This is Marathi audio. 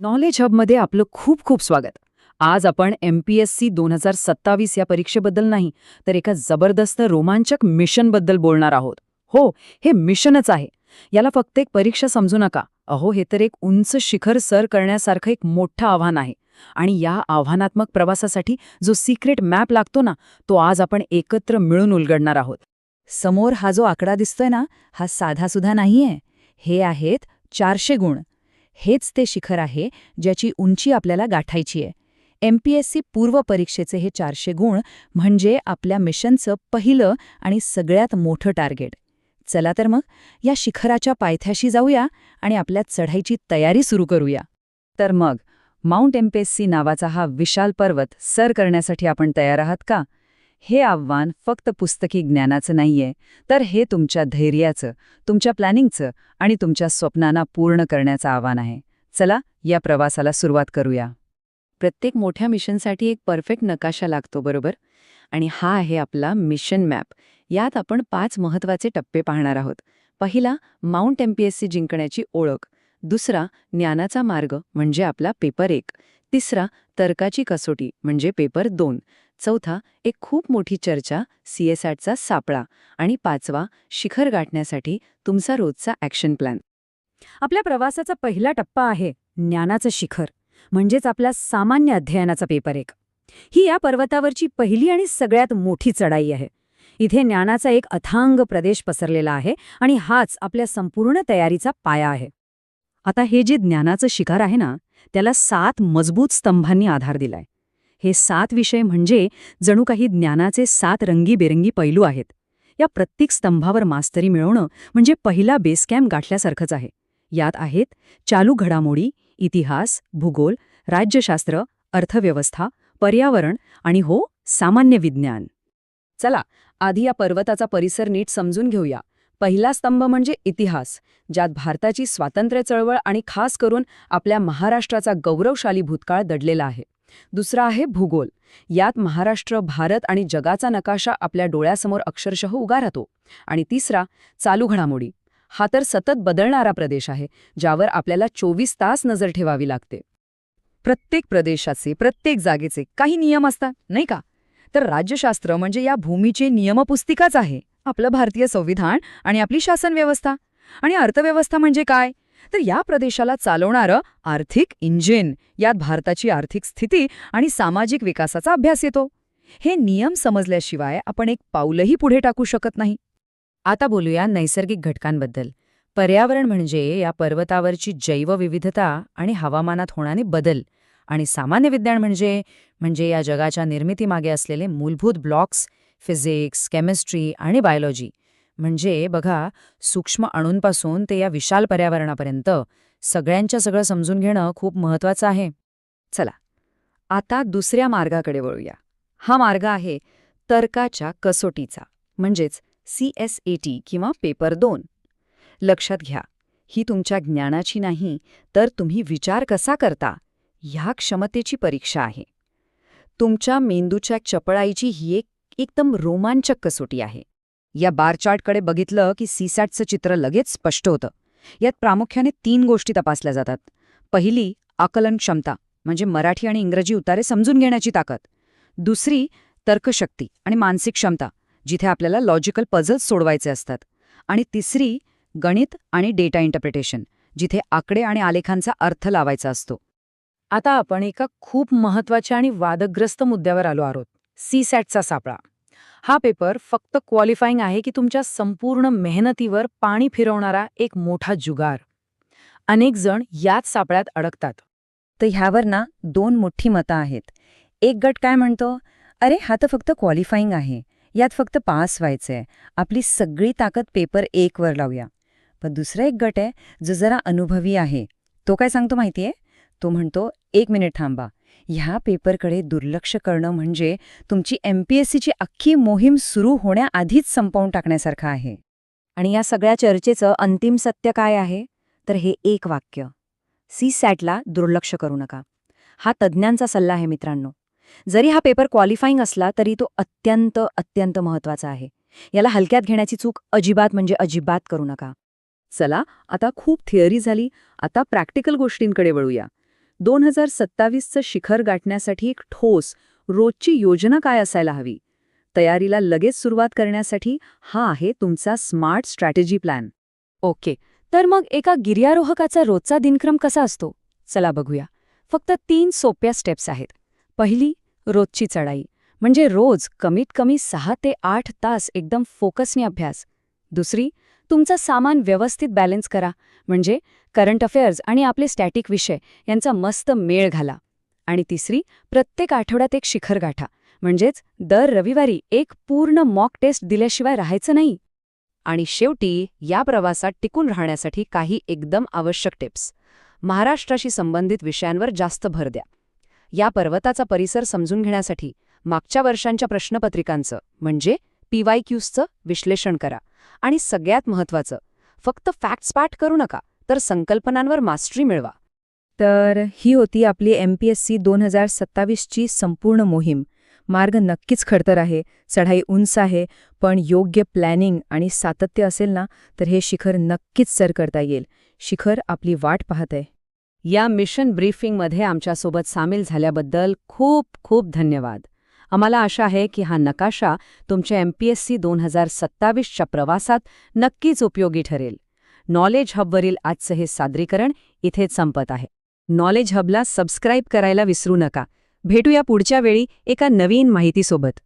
नॉलेज हबमध्ये आपलं खूप खूप स्वागत. आज आपण MPSC 2027 या परीक्षेबद्दल नाही, तर एका जबरदस्त रोमांचक मिशनबद्दल बोलणार आहोत. हो, हे मिशनच आहे. याला फक्त एक परीक्षा समजू नका. अहो, हे तर एक उंच शिखर सर करण्यासारखं एक मोठं आव्हान आहे. आणि या आव्हानात्मक प्रवासासाठी जो सिक्रेट मॅप लागतो ना, तो आज आपण एकत्र मिळून उलगडणार आहोत. समोर हा जो आकडा दिसतोय ना, हा साधासुद्धा नाहीये. हे आहेत 400 गुण. हेच ते शिखर आहे ज्याची उंची आपल्याला गाठायची आहे. MPSC पूर्व परीक्षेचे हे 400 गुण म्हणजे आपल्या मिशनचं पहिलं आणि सगळ्यात मोठं टार्गेट. चला तर मग या शिखराच्या पायथ्याशी जाऊया आणि आपल्या चढाईची तयारी सुरू करूया. तर मग माउंट MPSC नावाचा हा विशाल पर्वत सर करण्यासाठी आपण तयार आहात का? हे आव्हान फक्त पुस्तकी ज्ञानाचं नाहीये, तर हे तुमच्या धैर्याचं, तुमच्या प्लॅनिंगचं आणि तुमच्या स्वप्नांना पूर्ण करण्याचं आव्हान आहे. चला या प्रवासाला सुरुवात करूया. प्रत्येक मोठ्या मिशनसाठी एक परफेक्ट नकाशा लागतो, बरोबर? आणि हा आहे आपला मिशन मॅप. यात आपण 5 महत्त्वाचे टप्पे पाहणार आहोत. पहिला, माउंट MPSC जिंकण्याची ओळख. दुसरा, ज्ञानाचा मार्ग म्हणजे आपला पेपर 1. तिसरा, तर्काची कसोटी म्हणजे पेपर 2. चौथा, एक खूप मोठी चर्चा, CSATचा सापळा. आणि 5वा, शिखर गाठण्यासाठी तुमचा रोजचा ॲक्शन प्लॅन. आपल्या प्रवासाचा पहिला टप्पा आहे ज्ञानाचं शिखर, म्हणजेच आपला सामान्य अध्ययनाचा पेपर 1. ही या पर्वतावरची पहिली आणि सगळ्यात मोठी चढाई आहे. इथे ज्ञानाचा एक अथांग प्रदेश पसरलेला आहे आणि हाच आपल्या संपूर्ण तयारीचा पाया आहे. आता हे जे ज्ञानाचं शिखर आहे ना, त्याला 7 मजबूत स्तंभांनी आधार दिलाय. हे 7 विषय म्हणजे जणू काही ज्ञानाचे 7 रंगीबेरंगी पैलू आहेत. या प्रत्येक स्तंभावर मास्तरी मिळवणं म्हणजे पहिला बेस कॅम्प गाठल्यासारखंच आहे. यात आहेत चालू घडामोडी, इतिहास, भूगोल, राज्यशास्त्र, अर्थव्यवस्था, पर्यावरण आणि हो, सामान्य विज्ञान. चला, आधी या पर्वताचा परिसर नीट समजून घेऊया. पहिला स्तंभ म्हणजे इतिहास, ज्यात भारताची स्वातंत्र्य चळवळ आणि खास करून आपल्या महाराष्ट्राचा गौरवशाली भूतकाळ दडलेला आहे. दुसरा आहे भूगोल. यात महाराष्ट्र, भारत आणि जगाचा नकाशा आपल्या डोळ्यासमोर अक्षरशः उभा राहतो. आणि तिसरा, चालू घडामोडी. हा तर सतत बदलणारा प्रदेश आहे, ज्यावर आपल्याला 24 तास नजर ठेवावी लागते. प्रत्येक प्रदेशाचे, प्रत्येक जागेचे काही नियम असतात, नाही का? तर राज्यशास्त्र म्हणजे या भूमीची नियमपुस्तिकाच आहे, आपलं भारतीय संविधान आणि आपली शासन व्यवस्था. आणि अर्थव्यवस्था म्हणजे काय? तर या प्रदेशाला चालवणारं आर्थिक इंजिन. यात भारताची आर्थिक स्थिती आणि सामाजिक विकासाचा अभ्यास येतो. हे नियम समजल्याशिवाय आपण एक पाऊलही पुढे टाकू शकत नाही. आता बोलूया नैसर्गिक घटकांबद्दल. पर्यावरण म्हणजे या पर्वतावरची जैवविविधता आणि हवामानात होणारे बदल. आणि सामान्य विज्ञान म्हणजे या जगाच्या निर्मितीमागे असलेले मूलभूत ब्लॉक्स, फिजिक्स, केमिस्ट्री आणि बायोलॉजी. म्हणजे बघा, सूक्ष्म अणूंपासून ते या विशाल पर्यावरणापर्यंत सगळ्यांच्या सगळं समजून घेणं खूप महत्त्वाचं आहे. चला, आता दुसऱ्या मार्गाकडे वळूया. हा मार्ग आहे तर्काच्या कसोटीचा, म्हणजेच CSAT किंवा पेपर 2. लक्षात घ्या, ही तुमच्या ज्ञानाची नाही, तर तुम्ही विचार कसा करता ह्या क्षमतेची परीक्षा आहे. तुमच्या मेंदूच्या चपळाईची ही एकदम रोमांचक कसोटी आहे. या बार चार्टकडे बघितलं की CSATचं चित्र लगेच स्पष्ट होतं. यात प्रामुख्याने 3 गोष्टी तपासल्या जातात. पहिली, आकलन क्षमता, म्हणजे मराठी आणि इंग्रजी उतारे समजून घेण्याची ताकद. दुसरी, तर्कशक्ती आणि मानसिक क्षमता, जिथे आपल्याला लॉजिकल पझल्स सोडवायचे असतात. आणि तिसरी, गणित आणि डेटा इंटरप्रिटेशन, जिथे आकडे आणि आलेखांचा अर्थ लावायचा असतो. आता आपण एका खूप महत्त्वाच्या आणि वादग्रस्त मुद्द्यावर आलो आहोत, CSATचा सापळा. हा पेपर फक्त क्वालिफाईंग आहे की तुमच्या संपूर्ण मेहनतीवर पाणी फिरवणारा एक मोठा जुगार? अनेक जण याच सापळ्यात अडकतात. तर ह्यावर ना 2 मोठी मतं आहेत. एक गट काय म्हणतो, अरे हा तर फक्त क्वालिफाईंग आहे, यात फक्त पास व्हायचंय, आपली सगळी ताकद पेपर 1 वर लावूया. पण दुसरा एक गट आहे जो जरा अनुभवी आहे. तो काय सांगतो माहितीये? तो म्हणतो, 1 मिनिट थांबा, ह्या पेपरकडे दुर्लक्ष करणं म्हणजे तुमची MPSCची अख्खी मोहीम सुरू होण्याआधीच संपवून टाकण्यासारखं आहे. आणि या सगळ्या चर्चेचं अंतिम सत्य काय आहे? तर हे एक वाक्य, CSATला दुर्लक्ष करू नका. हा तज्ज्ञांचा सल्ला आहे मित्रांनो. जरी हा पेपर क्वालिफाईंग असला तरी तो अत्यंत अत्यंत महत्त्वाचा आहे. याला हलक्यात घेण्याची चूक अजिबात म्हणजे अजिबात करू नका. चला, आता खूप थिअरी झाली, आता प्रॅक्टिकल गोष्टींकडे वळूया. 2027चं शिखर गाठण्यासाठी एक ठोस, रोजची योजना काय असायला हवी? तयारीला लगेच सुरुवात करण्यासाठी हा आहे तुमचा स्मार्ट स्ट्रॅटेजी प्लॅन. ओके, तर मग एका गिर्यारोहकाचा रोजचा दिनक्रम कसा असतो? चला बघूया. फक्त 3 सोप्या स्टेप्स आहेत. पहिली, रोजची चढाई. म्हणजे रोज कमीत कमी 6 ते 8 तास एकदम फोकसने अभ्यास. दुसरी, तुमचं सामान व्यवस्थित बॅलन्स करा. म्हणजे करंट अफेअर्स आणि आपले स्टॅटिक विषय यांचा मस्त मेळ घाला. आणि तिसरी, प्रत्येक आठवड्यात एक शिखर गाठा. म्हणजेच दर रविवारी एक पूर्ण मॉक टेस्ट दिल्याशिवाय राहायचं नाही. आणि शेवटी या प्रवासात टिकून राहण्यासाठी काही एकदम आवश्यक टिप्स. महाराष्ट्राशी संबंधित विषयांवर जास्त भर द्या. या पर्वताचा परिसर समजून घेण्यासाठी मागच्या वर्षांच्या प्रश्नपत्रिकांचं म्हणजे PYQचं विश्लेषण करा. आणि सगळ्यात महत्त्वाचं, फक्त फॅक्ट्स पाठ करू नका, तर संकल्पनांवर मास्टरी मिळवा. तर ही होती आपली MPSC 2027ची संपूर्ण मोहीम. मार्ग नक्कीच खडतर आहे, चढाई उंच आहे, पण योग्य प्लॅनिंग आणि सातत्य असेल ना, तर हे शिखर नक्कीच सर करता येईल. शिखर आपली वाट पाहत आहे. या मिशन ब्रीफिंगमध्ये आमच्यासोबत सामील झाल्याबद्दल खूप खूप धन्यवाद. आम्हाला आशा आहे की हा नकाशा तुमच्या MPSC 2027च्या प्रवासात नक्कीच उपयोगी ठरेल. नॉलेज हबवरील आजचं हे सादरीकरण इथेच संपत आहे. नॉलेज हबला सबस्क्राईब करायला विसरू नका. भेटूया पुढच्या वेळी एका नवीन माहितीसोबत.